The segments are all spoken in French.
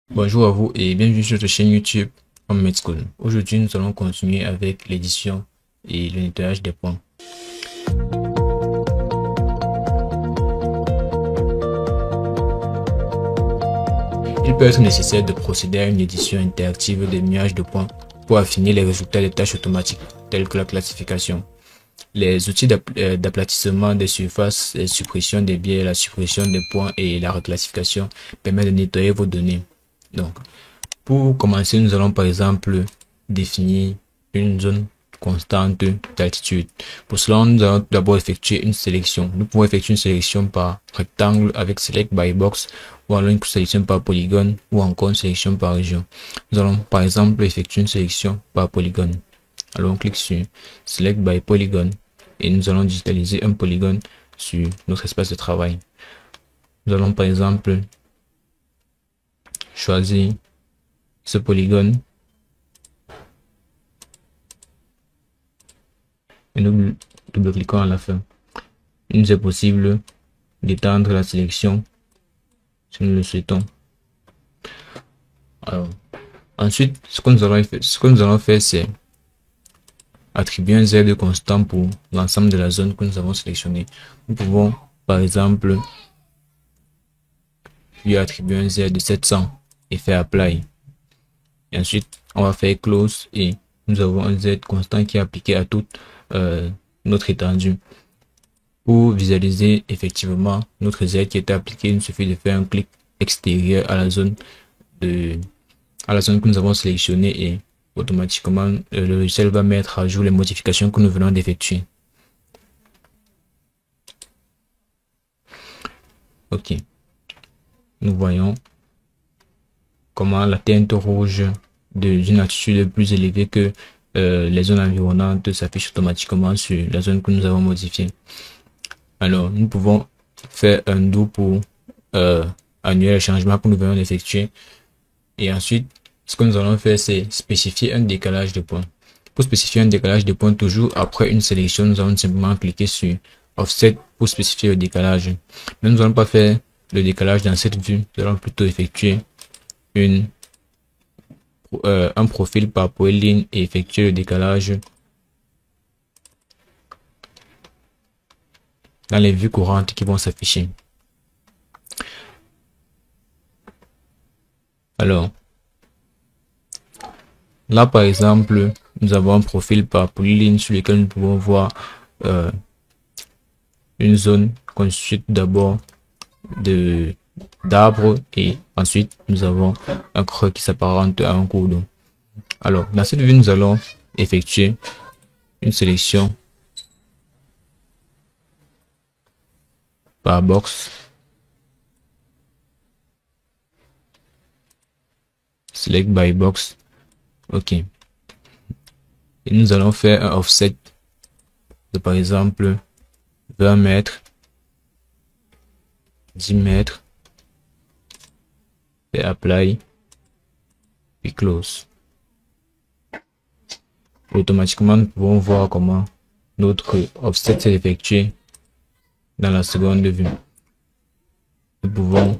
Bonjour à vous et bienvenue sur notre chaîne YouTube Med School. Aujourd'hui, nous allons continuer avec l'édition et le nettoyage des points. Il peut être nécessaire de procéder à une édition interactive des nuages de points pour affiner les résultats des tâches automatiques telles que la classification. Les outils d'aplatissement des surfaces, la suppression des biais, la suppression des points et la reclassification permettent de nettoyer vos données. Donc, pour commencer, nous allons par exemple définir une zone constante d'altitude. Pour cela, nous allons d'abord effectuer une sélection. Nous pouvons effectuer une sélection par rectangle avec Select by Box, ou alors une sélection par polygone, ou encore une sélection par région. Nous allons par exemple effectuer une sélection par polygone. Alors on clique sur Select by Polygon et nous allons digitaliser un polygone sur notre espace de travail. Nous allons par exemple choisir ce polygone et nous double-cliquons à la fin. Il nous est possible d'étendre la sélection si nous le souhaitons. Alors, ensuite, ce que nous allons faire, c'est attribuer un Z constant pour l'ensemble de la zone que nous avons sélectionnée. Nous pouvons, par exemple, lui attribuer un Z de 700 et faire Apply. Et ensuite, on va faire Close et nous avons un Z constant qui est appliqué à toute notre étendue. Pour visualiser effectivement notre Z qui est appliqué, il suffit de faire un clic extérieur à la zone que nous avons sélectionnée et automatiquement le logiciel va mettre à jour les modifications que nous venons d'effectuer. Ok, nous voyons comment la teinte rouge d'une altitude plus élevée que les zones environnantes s'affiche automatiquement sur la zone que nous avons modifiée. Alors, nous pouvons faire un do pour annuler le changement que nous venons d'effectuer. Et ensuite, ce que nous allons faire, c'est spécifier un décalage de points. Pour spécifier un décalage de points, toujours après une sélection, nous allons simplement cliquer sur Offset pour spécifier le décalage. Mais nous n'allons pas faire le décalage dans cette vue. Nous allons plutôt effectuer un profil par polyline et effectuer le décalage dans les vues courantes qui vont s'afficher. Alors, là par exemple, nous avons un profil par polyline sur lequel nous pouvons voir une zone constituée d'abord d'arbres et ensuite nous avons un creux qui s'apparente à un cours d'eau. Alors, dans cette vue, nous allons effectuer une sélection par box, select by box, ok. Et nous allons faire un offset de par exemple 20 mètres, 10 mètres, et apply, puis close. Automatiquement, nous pouvons voir comment notre offset s'est effectué dans la seconde vue. Nous pouvons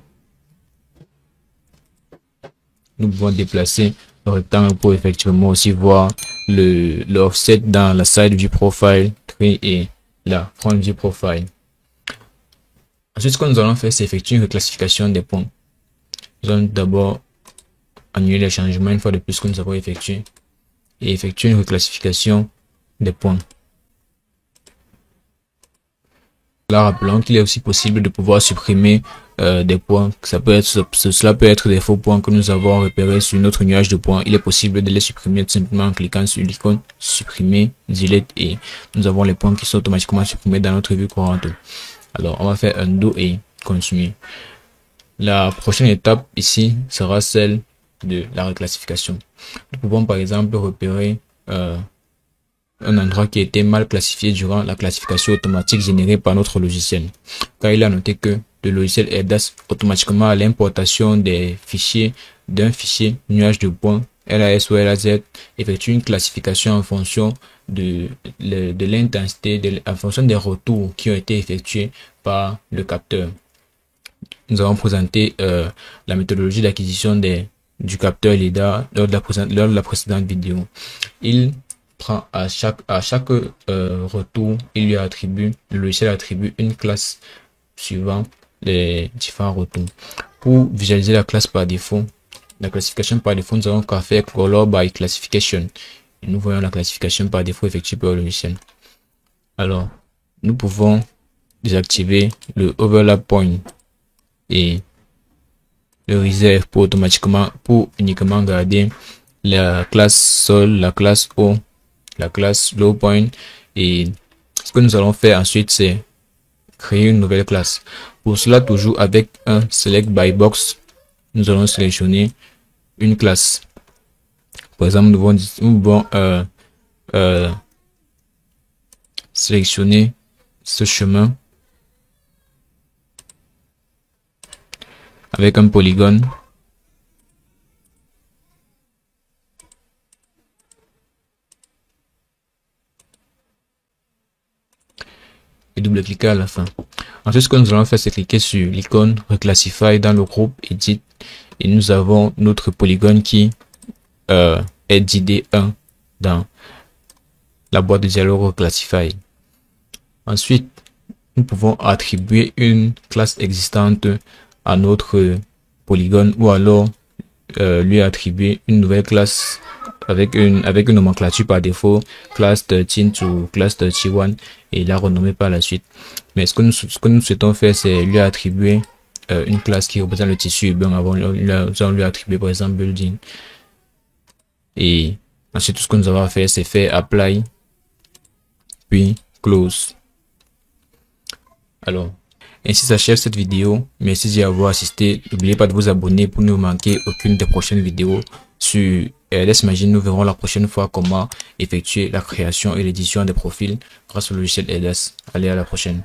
déplacer le rectangle pour effectivement aussi voir le offset dans la side view profile tree et la front view profile. Ensuite, ce que nous allons faire, c'est effectuer une reclassification des points. Nous allons d'abord annuler les changements une fois de plus que nous avons effectué et effectuer une reclassification des points. Là, rappelons qu'il est aussi possible de pouvoir supprimer des points. Cela peut être des faux points que nous avons repérés sur notre nuage de points. Il est possible de les supprimer tout simplement en cliquant sur l'icône supprimer, delete et nous avons les points qui sont automatiquement supprimés dans notre vue courante. Alors, on va faire undo et continuer. La prochaine étape ici sera celle de la reclassification. Nous pouvons par exemple repérer un endroit qui était mal classifié durant la classification automatique générée par notre logiciel. Car il a noté que le logiciel aide automatiquement à l'importation des fichiers d'un fichier nuage de points LAS ou LAZ, effectue une classification en fonction de l'intensité, en fonction des retours qui ont été effectués par le capteur. Nous avons présenté la méthodologie d'acquisition des du capteur LiDAR lors de la précédente vidéo. Il prend à chaque retour, il lui attribue, le logiciel attribue une classe suivant les différents retours. Pour visualiser la classe par défaut, la classification par défaut, nous avons qu'à faire color by classification. Et nous voyons la classification par défaut effectuée par le logiciel. Alors, nous pouvons désactiver le overlap point et le reserve pour uniquement garder la classe sol, la classe haut, la classe low point. Et ce que nous allons faire ensuite, c'est créer une nouvelle classe. Pour cela, toujours avec un select by box, nous allons sélectionner une classe. Par exemple, nous pouvons sélectionner ce chemin avec un polygone. Et double-cliquer à la fin. Ensuite, ce que nous allons faire, c'est cliquer sur l'icône Reclassify dans le groupe Edit. Et nous avons notre polygone qui est d'ID1 dans la boîte de dialogue Reclassify. Ensuite, nous pouvons attribuer une classe existante à notre polygone ou alors lui attribuer une nouvelle classe avec une nomenclature par défaut, classe 13 ou classe 31, et la renommer par la suite. Mais ce que nous souhaitons faire, c'est lui attribuer une classe qui représente le tissu urbain. Avant, nous allons lui attribuer par exemple building. Et ensuite, tout ce que nous avons à faire, c'est faire apply, puis close. Alors, ainsi s'achève cette vidéo. Merci d'y avoir assisté. N'oubliez pas de vous abonner pour ne manquer aucune des prochaines vidéos sur LS Magie. Nous verrons la prochaine fois comment effectuer la création et l'édition des profils grâce au logiciel LS. Allez, à la prochaine.